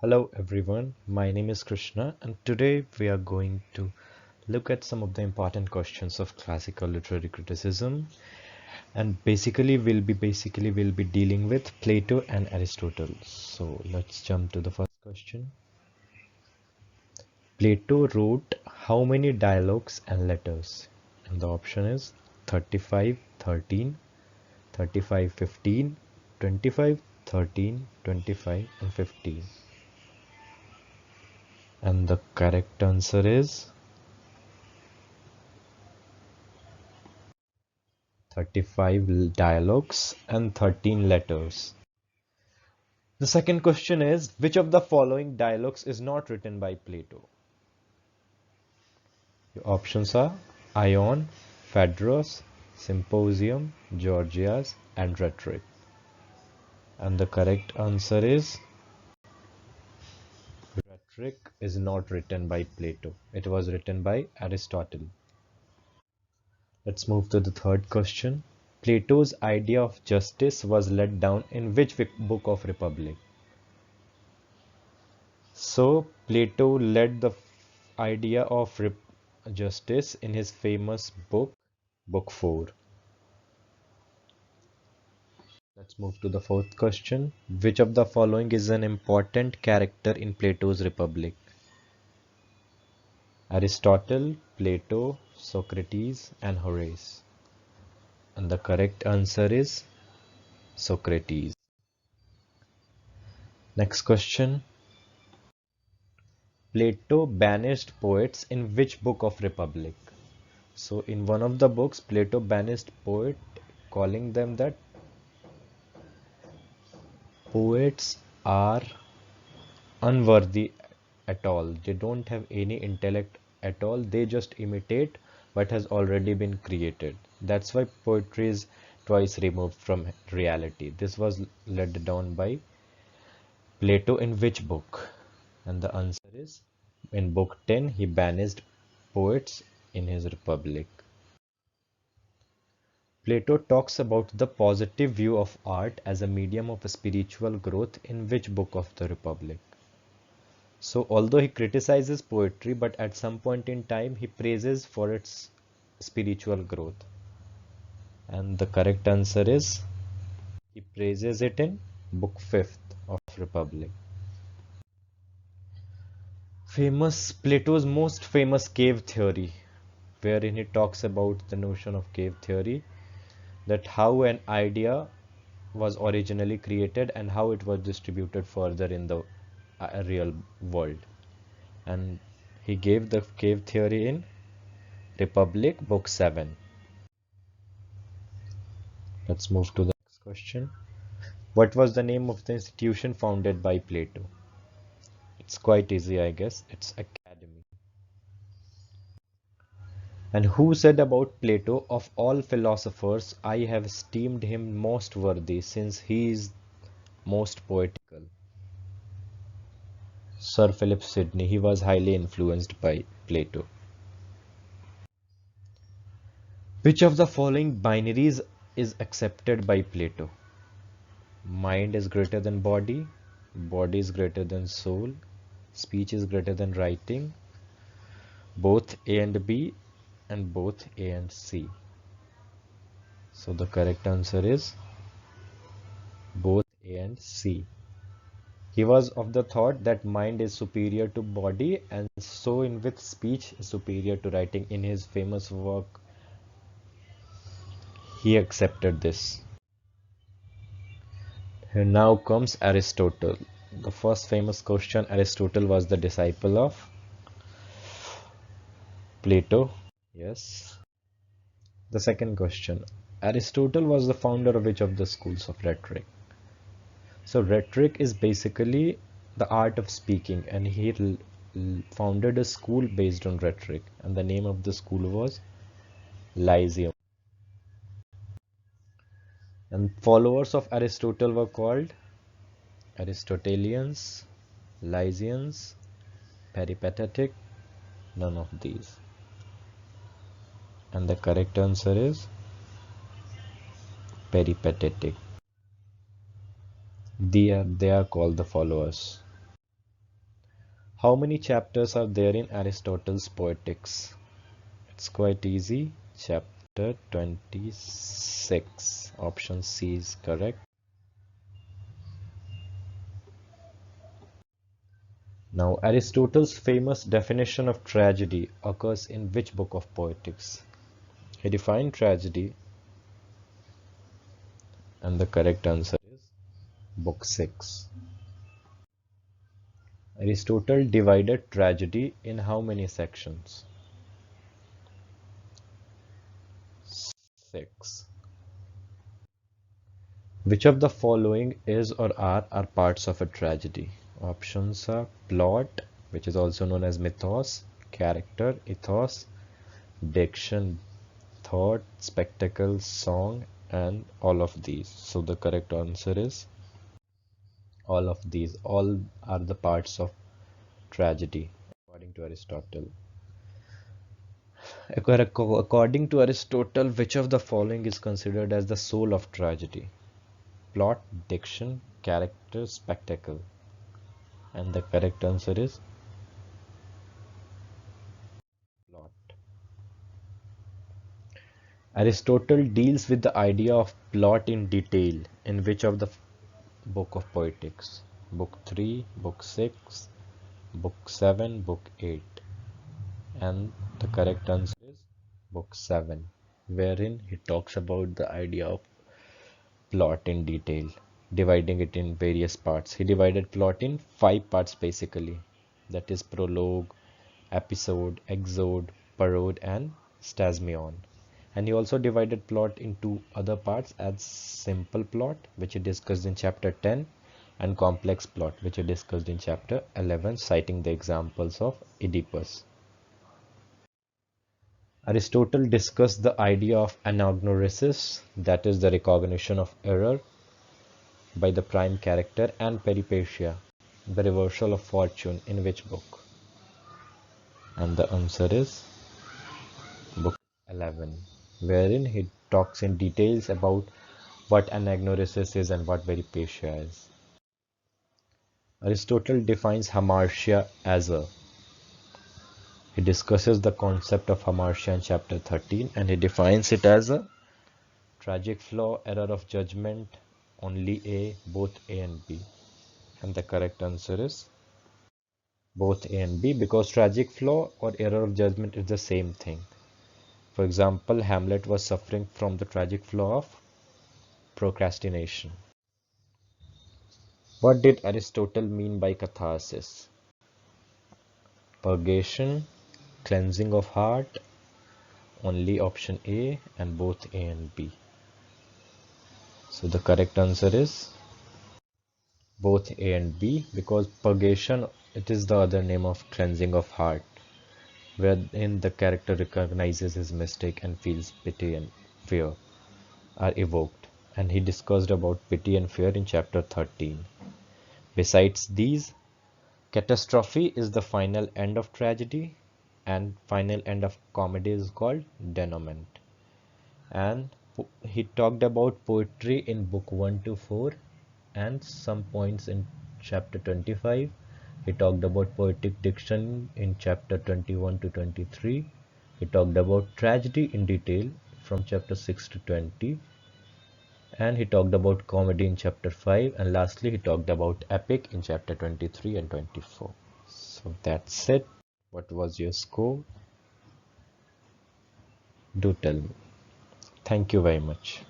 Hello everyone, my name is Krishna and today we are going to look at some of the important questions of classical literary criticism, and we'll be dealing with Plato and Aristotle. So let's jump to the first question. Plato wrote how many dialogues and letters? And the option is 35, 13, 35, 15, 25, 13, 25 and 15. And the correct answer is 35 dialogues and 13 letters. The second question is, which of the following dialogues is not written by Plato? Your options are Ion, Phaedrus, Symposium, Gorgias, and Rhetoric. And the correct answer is Rhetoric is not written by Plato. It was written by Aristotle. Let's move to the third question. Plato's idea of justice was laid down in which book of Republic? So Plato led the idea of justice in his famous book, Book 4. Let's move to the fourth question. Which of the following is an important character in Plato's Republic? Aristotle, Plato, Socrates, and Horace. And the correct answer is Socrates. Next question. Plato banished poets in which book of Republic? So in one of the books, Plato banished poet, calling them that poets are unworthy at all. They don't have any intellect at all. They just imitate what has already been created. That's why poetry is twice removed from reality. This was laid down by Plato in which book? And the answer is in book 10, he banished poets in his Republic. Plato talks about the positive view of art as a medium of spiritual growth in which book of the Republic? So although he criticizes poetry, but at some point in time he praises for its spiritual growth. And the correct answer is he praises it in book 5th of Republic. Plato's most famous cave theory, wherein he talks about the notion of cave theory, that how an idea was originally created and how it was distributed further in the real world. And he gave the cave theory in Republic, Book 7. Let's move to the next question. What was the name of the institution founded by Plato? It's quite easy, I guess. It's Academy. And who said about Plato, of all philosophers, I have esteemed him most worthy, since he is most poetical? Sir Philip Sidney. He was highly influenced by Plato. Which of the following binaries is accepted by Plato? Mind is greater than body, body is greater than soul, speech is greater than writing, both A and B, and both A and C. So the correct answer is both A and C. He was of the thought that mind is superior to body, and so in with speech is superior to writing. In his famous work, he accepted this. Here now comes Aristotle. The first famous question, Aristotle was the disciple of Plato. Yes. The second question, Aristotle was the founder of which of the schools of rhetoric? So rhetoric is basically the art of speaking, and he founded a school based on rhetoric, and the name of the school was Lyceum. And followers of Aristotle were called Aristotelians, Lycians, Peripatetic, none of these. And the correct answer is Peripatetic. They are called the followers. How many chapters are there in Aristotle's Poetics? It's quite easy. Chapter 26. Option C is correct. Now, Aristotle's famous definition of tragedy occurs in which book of Poetics? He defined tragedy, and the correct answer is Book 6. Aristotle divided tragedy in how many sections? 6. Which of the following is or are parts of a tragedy? Options are plot, which is also known as mythos, character, ethos, diction, thought, spectacle, song, and all of these. So the correct answer is all of these. All are the parts of tragedy, according to Aristotle. According to Aristotle, which of the following is considered as the soul of tragedy? Plot, diction, character, spectacle. And the correct answer is plot. Aristotle deals with the idea of plot in detail in which of the book of Poetics? Book 3, Book 6, Book 7, Book 8. And the correct answer is Book 7, wherein he talks about the idea of plot in detail, dividing it in various parts. He divided plot in 5 parts basically, that is prologue, episode, exode, parode, and stasmion. And he also divided plot into other parts as simple plot, which he discussed in chapter 10, and complex plot, which he discussed in chapter 11, citing the examples of Oedipus. Aristotle discussed the idea of anagnorisis, that is the recognition of error by the prime character, and peripetia, the reversal of fortune, in which book? And the answer is book 11, wherein he talks in details about what anagnorisis is and what peripetia is. Aristotle defines hamartia as a. He discusses the concept of hamartia in chapter 13, and he defines it as a tragic flaw, error of judgment, only A, both A and B. And the correct answer is both A and B, because tragic flaw or error of judgment is the same thing. For example, Hamlet was suffering from the tragic flaw of procrastination. What did Aristotle mean by catharsis? Purgation, cleansing of heart, only option A, and both A and B. So the correct answer is both A and B, because purgation, it is the other name of cleansing of heart, wherein the character recognizes his mistake and feels pity and fear are evoked. And he discussed about pity and fear in chapter 13. Besides these, catastrophe is the final end of tragedy, and final end of comedy is called denouement. And he talked about poetry in book 1 to 4 and some points in chapter 25. He talked about poetic diction in chapter 21 to 23. He talked about tragedy in detail from chapter 6 to 20. And he talked about comedy in chapter 5. And lastly, he talked about epic in chapter 23 and 24. So that's it. What was your score? Do tell me. Thank you very much.